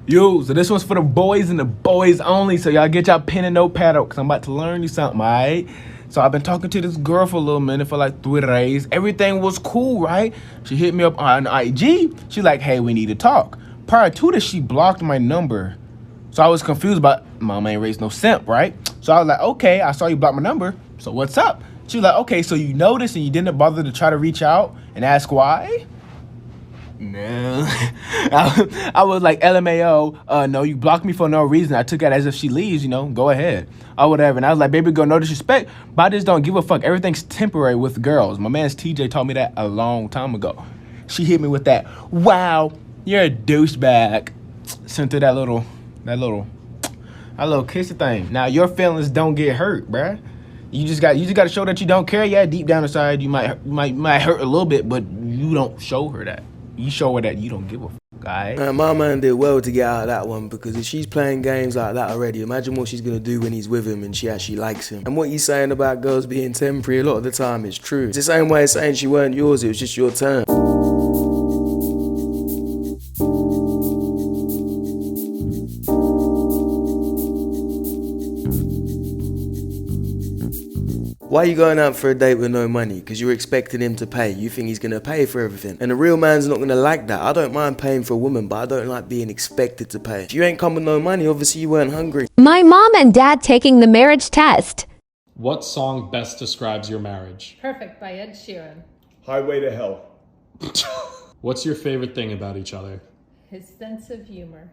Yo, so this one's for the boys and the boys only. So y'all get y'all pen and notepad out, because I'm about to learn you something, alright? So I've been talking to this girl for a little minute, for like 3 days. Everything was cool, right? She hit me up on IG. She's like, hey, we need to talk. Prior to this, she blocked my number. So I was confused about, mama ain't raised no simp, right? So I was like, okay, I saw you block my number. So what's up? She was like, okay, so you noticed and you didn't bother to try to reach out and ask why? No. I was like, LMAO, no, you blocked me for no reason. I took it as if she leaves, you know, go ahead. Or whatever. And I was like, baby girl, no disrespect, but I just don't give a fuck. Everything's temporary with girls. My man's TJ taught me that a long time ago. She hit me with that, wow, you're a douchebag. Sent her that little kissy thing. Now your feelings don't get hurt, bruh. You just got to show that you don't care. Yeah, deep down inside you might hurt a little bit, but you don't show her that. You show her that you don't give a fuck, alright? My man did well to get out of that one, because if she's playing games like that already, imagine what she's gonna do when he's with him and she actually likes him. And what you're saying about girls being temporary, a lot of the time is true. It's the same way as saying she weren't yours, it was just your turn. Why are you going out for a date with no money? Because you're expecting him to pay. You think he's going to pay for everything. And a real man's not going to like that. I don't mind paying for a woman, but I don't like being expected to pay. If you ain't come with no money, obviously you weren't hungry. My mom and dad taking the marriage test. What song best describes your marriage? Perfect by Ed Sheeran. Highway to Hell. What's your favorite thing about each other? His sense of humor.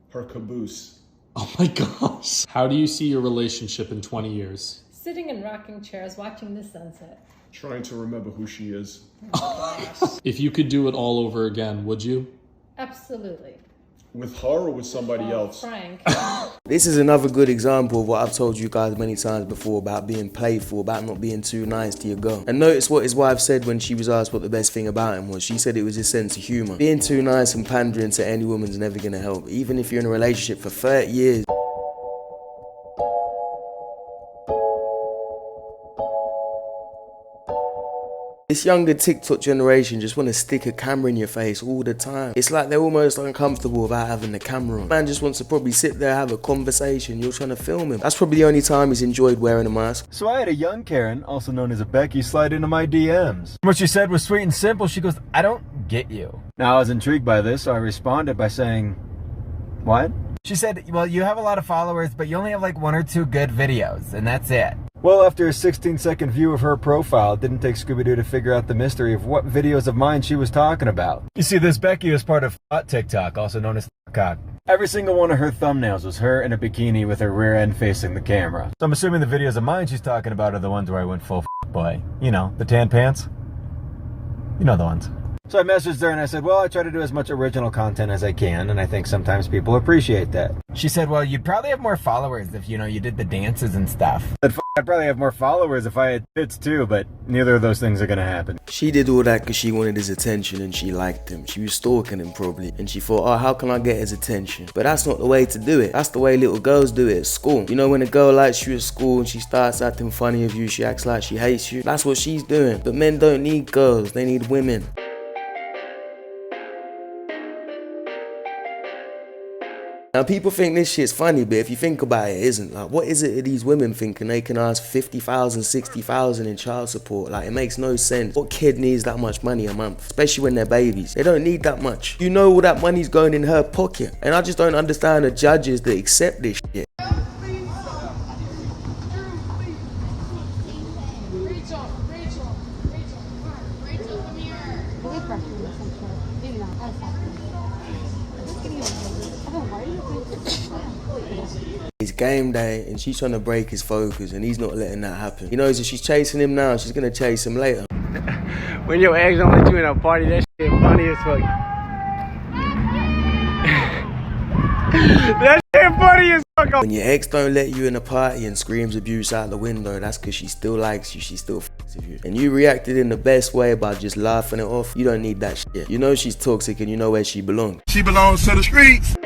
Her caboose. Oh my gosh. How do you see your relationship in 20 years? Sitting in rocking chairs watching the sunset. Trying to remember who she is. If you could do it all over again, would you? Absolutely. With her or with somebody else? Frank. This is another good example of what I've told you guys many times before about being playful, about not being too nice to your girl. And notice what his wife said when she was asked what the best thing about him was. She said it was his sense of humor. Being too nice and pandering to any woman's never gonna help, even if you're in a relationship for 30 years. This younger TikTok generation just want to stick a camera in your face all the time. It's like they're almost uncomfortable about having the camera on. Man just wants to probably sit there, have a conversation. You're trying to film him. That's probably the only time he's enjoyed wearing a mask. So I had a young Karen, also known as a Becky, slide into my DMs. What she said was sweet and simple. She goes, I don't get you. Now I was intrigued by this, so I responded by saying, what? She said, well, you have a lot of followers, but you only have like 1 or 2 good videos, and that's it. Well, after a 16-second view of her profile, it didn't take Scooby-Doo to figure out the mystery of what videos of mine she was talking about. You see, this Becky was part of TikTok, also known as Cock. Every single one of her thumbnails was her in a bikini with her rear end facing the camera. So I'm assuming the videos of mine she's talking about are the ones where I went full boy. You know, the tan pants. You know the ones. So I messaged her and I said, well, I try to do as much original content as I can, and I think sometimes people appreciate that. She said, well, you'd probably have more followers if, you know, you did the dances and stuff. I'd probably have more followers if I had tits too, but neither of those things are gonna happen. She did all that because she wanted his attention and she liked him. She was stalking him probably, and she thought, oh, how can I get his attention? But that's not the way to do it. That's the way little girls do it at school. You know, when a girl likes you at school and she starts acting funny of you, she acts like she hates you. That's what she's doing. But men don't need girls, they need women. Now people think this shit's funny, but if you think about it, it isn't. Like, what is it that these women thinking they can ask 50,000, 60,000 in child support? Like, it makes no sense. What kid needs that much money a month? Especially when they're babies. They don't need that much. You know all that money's going in her pocket. And I just don't understand the judges that accept this shit. It's game day and she's trying to break his focus and he's not letting that happen. He knows if she's chasing him now, she's gonna chase him later. When your ex don't let you in a party, that shit funny as fuck. That shit funny as fuck. When your ex don't let you in a party and screams abuse out the window, that's because she still likes you, she still f***s with you. And you reacted in the best way by just laughing it off. You don't need that shit. You know she's toxic and you know where she belongs. She belongs to the streets.